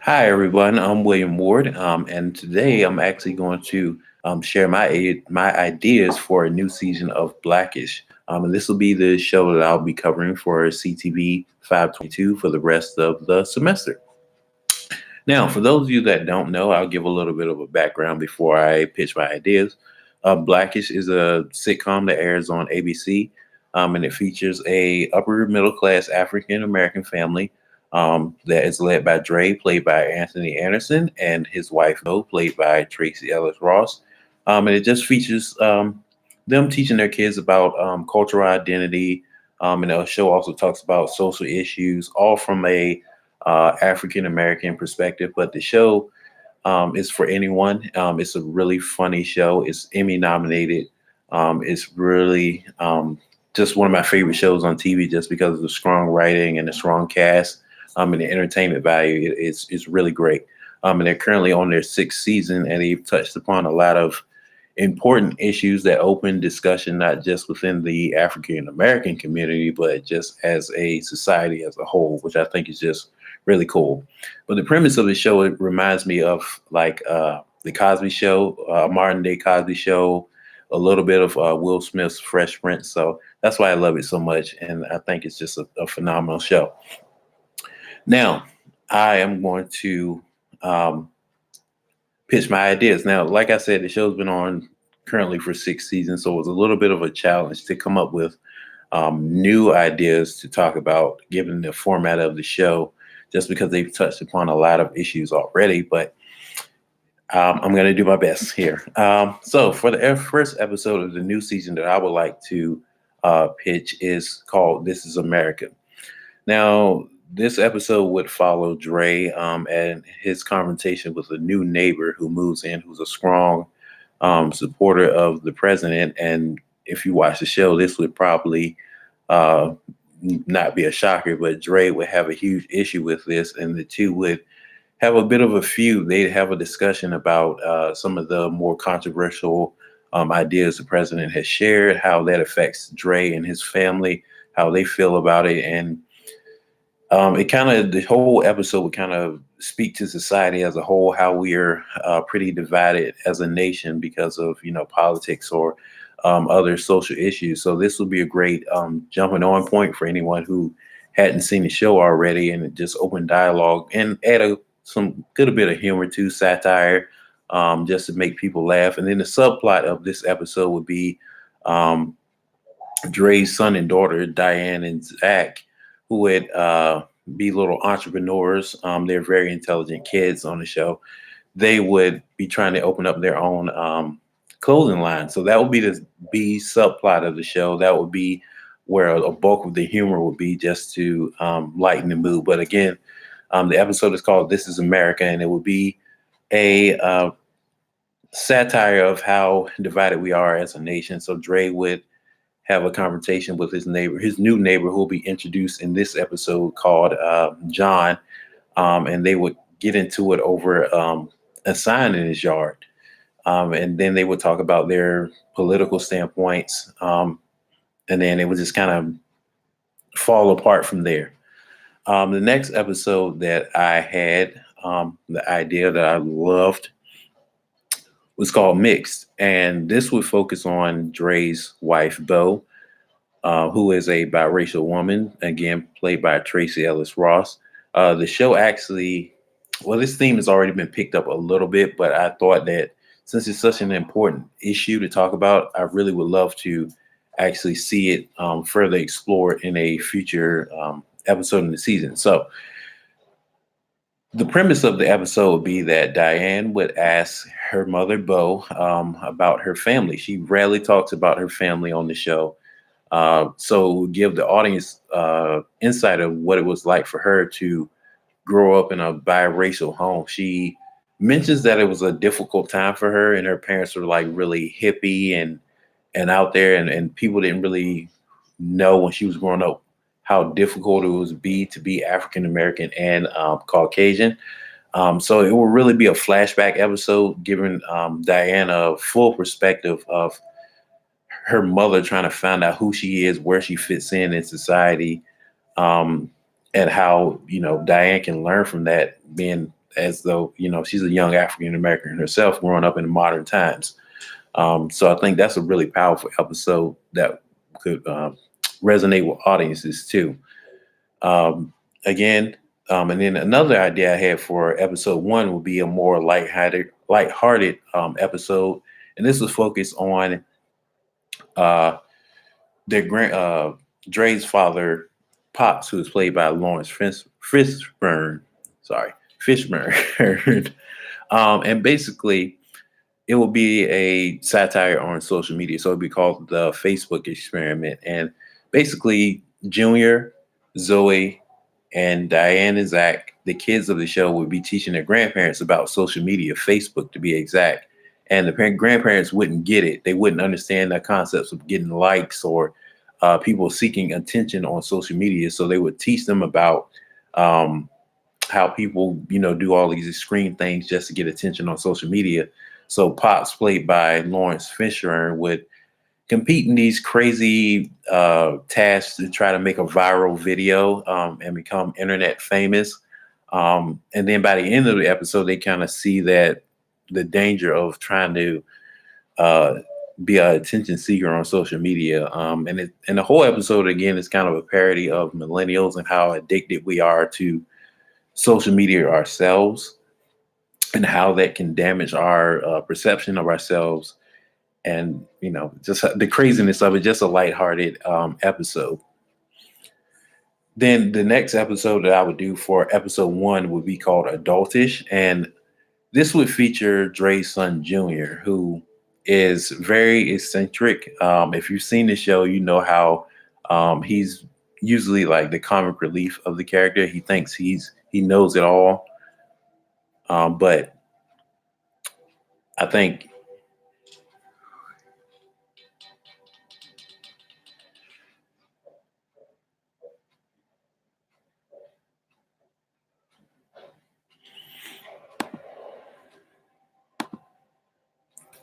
Hi, everyone. I'm William Ward, and today I'm actually going to share my ideas for a new season of Blackish. And this will be the show that I'll be covering for CTV 522 for the rest of the semester. Now, for those of you that don't know, I'll give a little bit of a background before I pitch my ideas. Blackish is a sitcom that airs on ABC, and it features a upper middle class African American family that is led by Dre, played by Anthony Anderson, and his wife Bo, played by Tracy Ellis Ross. And it just features them teaching their kids about cultural identity. And the show also talks about social issues, all from a African American perspective. But the show is for anyone. It's a really funny show. It's Emmy nominated. It's really just one of my favorite shows on TV, just because of the strong writing and the strong cast, and the entertainment value. It's really great. And they're currently on their sixth season, and they've touched upon a lot of important issues that open discussion, not just within the African American community, but just as a society as a whole, which I think is just really cool. But the premise of the show, it reminds me of like the Cosby Show, modern day Cosby Show, a little bit of Will Smith's Fresh Prince. So that's why I love it so much, and I think it's just a phenomenal show. Now, I am going to um, pitch my ideas. Now, like I said, the show's been on currently for six seasons, so it was a little bit of a challenge to come up with new ideas to talk about, given the format of the show, just because they've touched upon a lot of issues already. But I'm going to do my best here. So, for the first episode of the new season that I would like to pitch is called "This Is America." Now, this episode would follow Dre and his confrontation with a new neighbor who moves in, who's a strong supporter of the president. And if you watch the show, this would probably uh, not be a shocker, but Dre would have a huge issue with this, and the two would have a bit of a feud. They'd have a discussion about some of the more controversial ideas the president has shared, how that affects Dre and his family, how they feel about it, and it kind of the whole episode would kind of speak to society as a whole, how we are pretty divided as a nation because of politics or other social issues. So this will be a great jumping on point for anyone who hadn't seen the show already, and it just open dialogue and add some good bit of humor to satire, just to make people laugh. And then the subplot of this episode would be um, Dre's son and daughter, Diane and Zach, who would be little entrepreneurs. They're very intelligent kids on the show. They would be trying to open up their own clothing line. So that would be the B subplot of the show. That would be where a bulk of the humor would be, just to lighten the mood. But again, the episode is called "This Is America," and it would be a satire of how divided we are as a nation. So Dre would have a conversation with his new neighbor, who will be introduced in this episode, called John, and they would get into it over a sign in his yard, and then they would talk about their political standpoints, and then it would just kind of fall apart from there. The next episode that I had, the idea that I loved, was called Mixed, and this would focus on Dre's wife, Bo, who is a biracial woman, again played by Tracy Ellis Ross. The show actually, well, this theme has already been picked up a little bit, but I thought that since it's such an important issue to talk about, I really would love to actually see it further explored in a future episode in the season. So the premise of the episode would be that Diane would ask her mother, Bo, about her family. She rarely talks about her family on the show. So give the audience insight of what it was like for her to grow up in a biracial home. She mentions that it was a difficult time for her, and her parents were like really hippie and out there, and people didn't really know when she was growing up how difficult it would be to be African American and Caucasian. So it will really be a flashback episode, giving Diana a full perspective of her mother trying to find out who she is, where she fits in society, um, and how Diane can learn from that, being as though, she's a young African American herself growing up in modern times. So I think that's a really powerful episode that could resonate with audiences too. Um, Again, and then another idea I had for episode one would be a more lighthearted episode, and this was focused on uh, their Dre's father, Pops, who was played by Lawrence Fishburne. Sorry, Fishburne. And basically, it will be a satire on social media. So it'll be called the Facebook Experiment. And basically, Junior, Zoe, and Diane and Zach, the kids of the show, would be teaching their grandparents about social media, Facebook to be exact. And the grandparents wouldn't get it. They wouldn't understand the concepts of getting likes or people seeking attention on social media. So they would teach them about um, how people, do all these extreme things just to get attention on social media. So Pops, played by Lawrence Fishburne, would compete in these crazy tasks to try to make a viral video and become internet famous. And then by the end of the episode, they kind of see that the danger of trying to uh, be an attention seeker on social media. And the whole episode, again, is kind of a parody of millennials and how addicted we are to social media ourselves and how that can damage our perception of ourselves, and just the craziness of it. Just a lighthearted episode. Then the next episode that I would do for episode one would be called Adultish, and this would feature Dre's son Junior, who is very eccentric. If you've seen the show, you know how he's usually like the comic relief of the character. He thinks he knows it all, but I think